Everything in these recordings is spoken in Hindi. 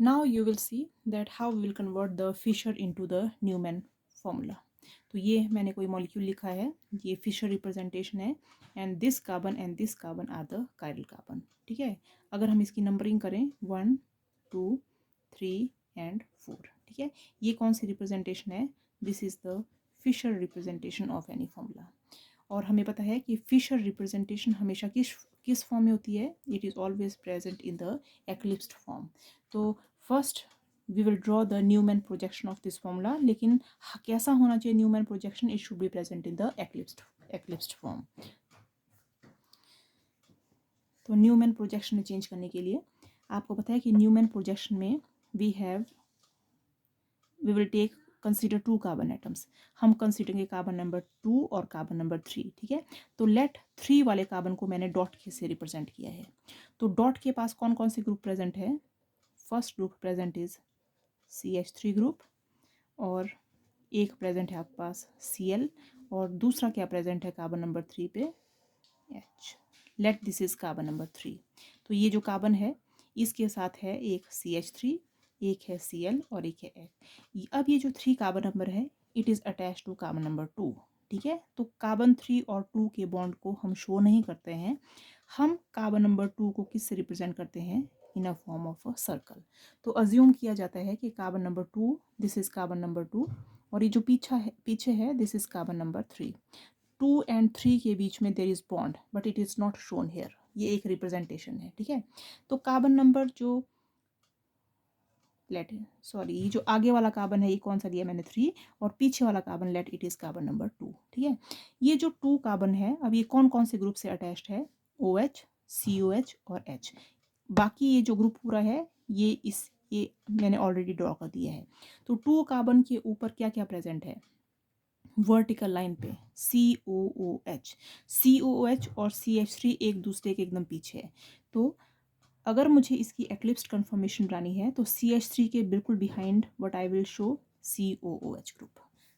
Now you will see that how we will convert the Fisher into the Newman formula. तो ये मैंने कोई मॉलिक्यूल लिखा है, ये फिशर रिप्रेजेंटेशन है, and this carbon are the chiral carbon. ठीक है, अगर हम इसकी नंबरिंग करें 1 2 3 एंड 4. ठीक है, ये कौन सी रिप्रेजेंटेशन है? This is the Fischer representation of any formula. और हमें पता है कि फिशर रिप्रेजेंटेशन हमेशा किस किस फॉर्म में होती है? It is always present in the eclipsed form. तो first we will draw the Newman projection of this formula. लेकिन कैसा होना चाहिए Newman projection? It should be present in the eclipsed form. तो न्यूमैन प्रोजेक्शन में चेंज करने के लिए आपको पता है कि न्यूमैन प्रोजेक्शन में we will take consider 2 carbon atoms. हम कंसीडरेंगे कार्बन नंबर 2 और कार्बन नंबर 3. ठीक है, तो लेट 3 वाले कार्बन को मैंने डॉट के से रिप्रेजेंट किया है. तो डॉट के पास कौन कौन से ग्रुप प्रेजेंट है? First group present is CH3 group, और एक प्रेजेंट है आपके पास Cl, और दूसरा क्या प्रेजेंट है कार्बन नंबर 3 पे? H. Let this is carbon number 3. तो ये जो कार्बन है इसके साथ है एक CH3, एक है Cl और एक है H. अब ये जो 3 कार्बन नंबर है it is attach to carbon number 2. ठीक है, तो कार्बन 3 और 2 के बॉन्ड को हम शो नहीं करते हैं. हम कार्बन नंबर 2 को किससे रिप्रेजेंट करते हैं? In a form of a circle. तो अज्यूम किया जाता है कि carbon number 2, this is carbon number 2, और ये जो पीछे है this is carbon number 3. 2 and 3 के बीच में there is bond but it is not shown here. ये एक रिप्रेजेंटेशन है. ठीक है, तो कार्बन नंबर जो ये जो आगे वाला कार्बन है ये कौन सा लिया मैंने? 3, और पीछे वाला carbon let it is carbon number 2. ठीक है, ये जो 2 कार्बन है अब ये कौन कौन से ग्रुप से अटैच्ड है? OH, COH और H. बाकी ये जो ग्रुप पूरा है ये मैंने ऑलरेडी ड्रॉ कर दिया है. तो 2 कार्बन के ऊपर क्या क्या प्रेजेंट है? वर्टिकल लाइन पे COOH. COOH और CH3 एक दूसरे के एकदम पीछे है. तो अगर मुझे इसकी एक्लिप्स्ड कन्फर्मेशन बनानी है तो CH3 के बिल्कुल behind what I will show COOH group.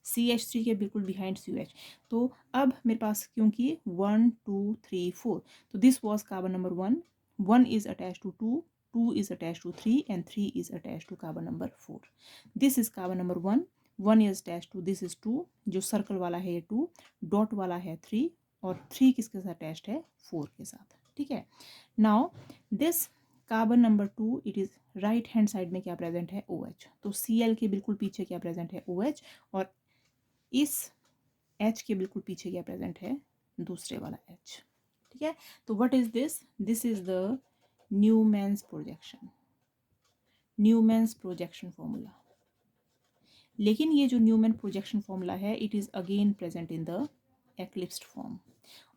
CH3 के बिल्कुल बिहाइंड COH. तो अब मेरे पास क्योंकि 1 2 3 4, तो this was carbon number 1. 1 is attach to 2, 2 is attached to 3 and 3 is attached to carbon number 4. This is carbon number 1. 1 is attached to this is 2, जो सर्कल वाला है ये 2, डॉट वाला है 3, और 3 किसके साथ अटैच्ड है? 4 के साथ. ठीक है, now this carbon number 2 it is right hand side में क्या प्रेजेंट है? OH. तो Cl के बिल्कुल पीछे क्या प्रेजेंट है? OH. और इस H के बिल्कुल पीछे क्या प्रेजेंट है? दूसरे वाला H. ठीक है, तो what is this? This is the Newman's projection formula. लेकिन ये जो न्यूमैन प्रोजेक्शन फॉर्मूला है it is again present in the eclipsed form.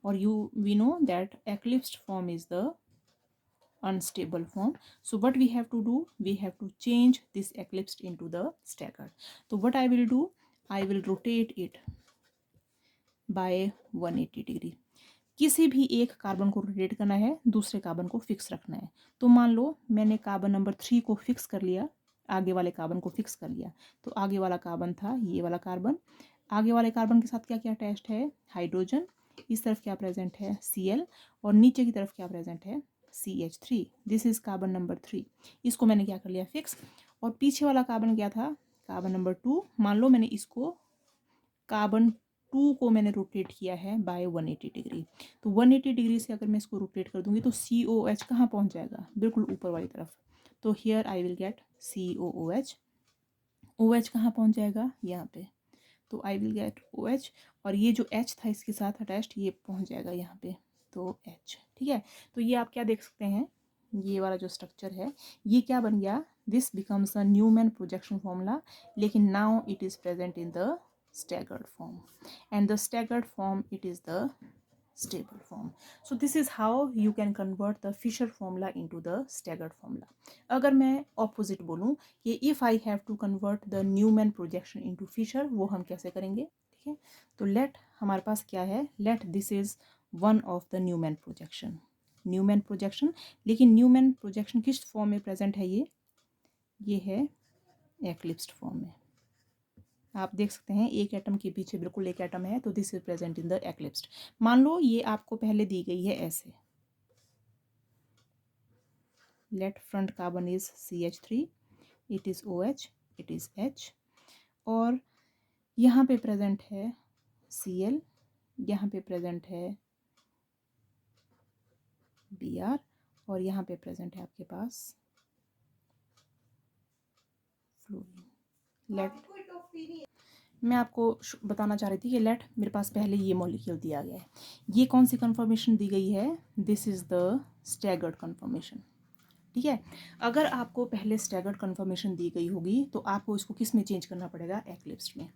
और we know that eclipsed form is the unstable form. So what we have to do? We have to change this eclipsed into the staggered. So what I will do? I will rotate it by 180 degree. किसी भी एक कार्बन को रोटेट करना है, दूसरे कार्बन को फिक्स रखना है. तो मान लो मैंने कार्बन नंबर 3 को फिक्स कर लिया, आगे वाले कार्बन को फिक्स कर लिया. तो आगे वाला कार्बन था ये वाला कार्बन. आगे वाले कार्बन के साथ क्या क्या अटैच्ड है? हाइड्रोजन. इस तरफ क्या प्रेजेंट है? Cl. और नीचे की तरफ क्या प्रेजेंट है? CH3. This is carbon number 3. इसको मैंने क्या कर लिया? फिक्स. और पीछे वाला कार्बन क्या था? Carbon number 2. मान लो मैंने इसको कार्बन 2 को मैंने रोटेट किया है बाय 180 डिग्री. तो 180 डिग्री से अगर मैं इसको रोटेट कर दूंगी तो COH कहाँ पहुँच जाएगा? बिल्कुल ऊपर वाली तरफ. तो here I will get COOH. OH कहाँ पहुँच जाएगा? यहाँ पे. तो आई विल गेट OH. और ये जो H था इसके साथ अटैच्ड ये पहुँच जाएगा यहाँ पे. तो H. ठीक है, तो ये आप क्या देख सकते हैं? ये वाला जो स्ट्रक्चर है ये क्या बन गया? This becomes a Newman projection formula. लेकिन now it is present in the staggered form, and the staggered form it is the stable form. So this is how you can convert the Fisher formula into the staggered formula. अगर मैं opposite बोलूँ कि if I have to convert the Newman projection into Fisher, वो हम कैसे करेंगे? ठीक है, तो let हमारे पास क्या है? let this is one of the Newman projection. लेकिन Newman projection किस फॉर्म में प्रेजेंट है? ये है एक्लिप्स्ड फॉर्म में. आप देख सकते हैं एक एटम के पीछे बिल्कुल एक एटम है, तो this is present in the eclipsed. मान लो ये आपको पहले दी गई है ऐसे. Let front carbon is CH3, it is OH, it is H, और यहाँ पे प्रेजेंट है Cl, यहाँ पे प्रेजेंट है Br, और यहाँ पे प्रेजेंट है आपके पास फ्लोरीन। लेट मैं आपको बताना चाह रही थी कि लेट मेरे पास पहले ये मॉलिक्यूल दिया गया है, ये कौन सी कंफर्मेशन दी गई है, this is the staggered confirmation. ठीक है, अगर आपको पहले स्टैगर्ड कंफर्मेशन दी गई होगी तो आपको इसको किस में चेंज करना पड़ेगा, एक्लिप्स्ड में।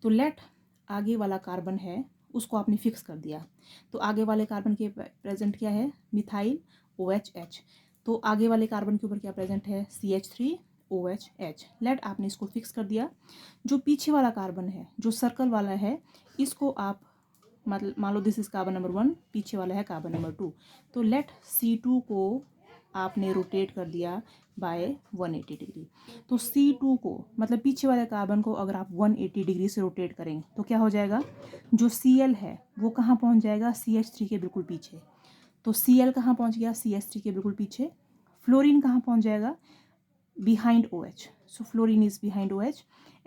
तो लेट आगे वाला कार्बन है उसको आपने फिक्स कर दिया, तो आगे वाले कार्बन के प्रेजेंट क्या है, मिथाइल OHH, तो आगे वाले कार्बन के ऊपर क्या प्रेजेंट है, CH3OHH। लेट आपने इसको फिक्स कर दिया। जो पीछे वाला कार्बन है, जो सर्कल वाला है, इसको आप मतलब मान लो दिस इज कार्बन नंबर 1, पीछे वाला है कार्बन नंबर 2, तो लेट C2 को आपने रोटेट कर दिया बाय 180 डिग्री। तो C2 को मतलब पीछे वाले कार्बन को अगर आप 180 डिग्री से रोटेट करेंगे तो क्या हो जाएगा, जो Cl है वो कहाँ पहुँच जाएगा, CH3 के बिल्कुल पीछे। तो Cl कहाँ पहुँच गया, CH3 के बिल्कुल पीछे। फ्लोरीन कहाँ पहुँच जाएगा, behind OH, so fluorine is behind OH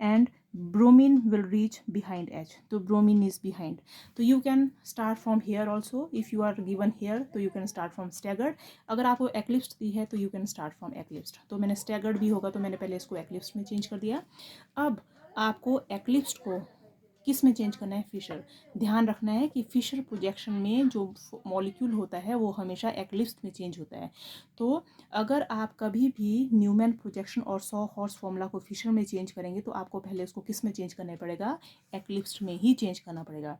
and bromine will reach behind H, so bromine is behind. So you can start from here also, if you are given here so you can start from staggered, अगर आपको eclipsed दी है तो you can start from eclipsed। तो मैंने staggered भी होगा तो मैंने पहले इसको eclipsed में चेंज कर दिया। अब आपको eclipsed को किस में चेंज करना है, फिशर। ध्यान रखना है कि फिशर प्रोजेक्शन में जो मॉलिक्यूल होता है वो हमेशा एक्लिप्स में चेंज होता है। तो अगर आप कभी भी न्यूमैन प्रोजेक्शन और सॉ हॉर्स फॉर्मूला को फिशर में चेंज करेंगे तो आपको पहले उसको किस में चेंज करना पड़ेगा, एक्लिप्स में ही चेंज करना पड़ेगा।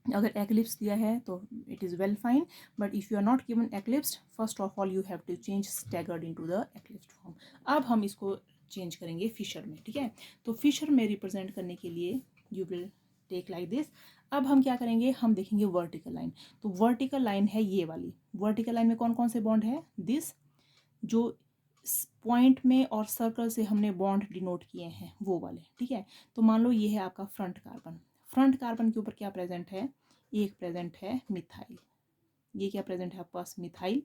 अगर एक्लिप्स दिया है तो it is well fine, but if you are not given eclipse, first of all you have to change staggered into the eclipsed form. अब हम इसको चेंज करेंगे फिशर में। ठीक है, तो फिशर में रिप्रेजेंट करने के लिए you will take like this. अब हम क्या करेंगे, हम देखेंगे वर्टिकल लाइन। तो वर्टिकल लाइन है ये वाली, वर्टिकल लाइन में कौन कौन से बॉन्ड है, दिस जो पॉइंट में और सर्कल से हमने बॉन्ड डिनोट किए हैं वो वाले। ठीक है, तो मान लो ये है आपका फ्रंट कार्बन, फ्रंट कार्बन के ऊपर क्या प्रेजेंट है, एक प्रेजेंट है मिथाइल, ये क्या प्रेजेंट है आपके पास, मिथाइल।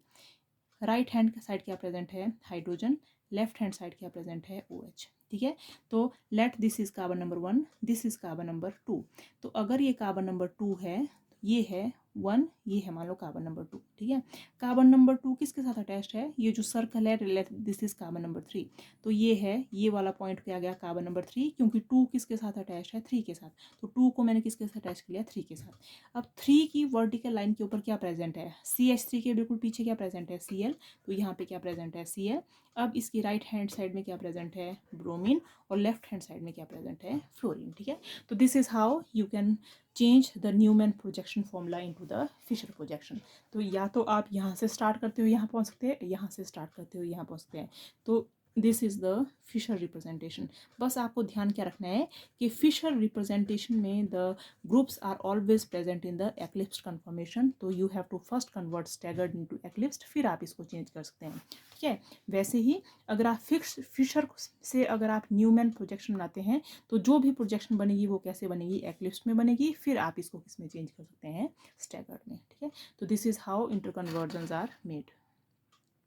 राइट हैंड साइड क्या प्रेजेंट है, हाइड्रोजन। लेफ्ट हैंड साइड क्या प्रेजेंट है, OH। ठीक है, तो let this is carbon number 1, this is carbon number 2। तो अगर ये कार्बन नंबर 2 है, ये है 1, ये है मान लो कार्बन नंबर 2। ठीक है, कार्बन नंबर 2 किसके साथ अटैच्ड है, ये जो सर्कल है, दिस इज कार्बन नंबर 3। तो ये है, ये वाला पॉइंट क्या गया, कार्बन नंबर 3, क्योंकि 2 किसके साथ अटैच्ड है, 3 के साथ। तो 2 को मैंने किसके साथ अटैच कर लिया, 3 के साथ। अब 3 की वर्टिकल लाइन के ऊपर क्या प्रेजेंट है, CH3 के बिल्कुल पीछे क्या प्रेजेंट है, Cl। तो यहाँ पे क्या प्रेजेंट है, Cl। अब इसकी राइट हैंड साइड में क्या प्रेजेंट है, ब्रोमीन, और लेफ्ट हैंड साइड में क्या प्रेजेंट है, फ्लोरीन। ठीक है, तो this is how you can change the Newman projection formula into the Fischer projection. तो या तो आप यहाँ से स्टार्ट करते हो यहाँ पहुँच सकते हैं, यहाँ से स्टार्ट करते हो यहाँ पहुँच सकते हैं। तो this is the Fischer representation. बस आपको ध्यान क्या रखना है कि फिशर रिप्रेजेंटेशन में the groups are always present in the eclipsed conformation. तो you have to first convert staggered into eclipsed, फिर आप इसको चेंज कर सकते हैं। ठीक है, वैसे ही अगर आप फिशर से अगर आप न्यूमैन प्रोजेक्शन बनाते हैं तो जो भी प्रोजेक्शन बनेगी वो कैसे बनेगी, एक्लिप्स्ड में बनेगी, फिर आप इसको किस में चेंज कर सकते हैं, स्टैगर्ड में। ठीक है, तो this is how interconversions are made.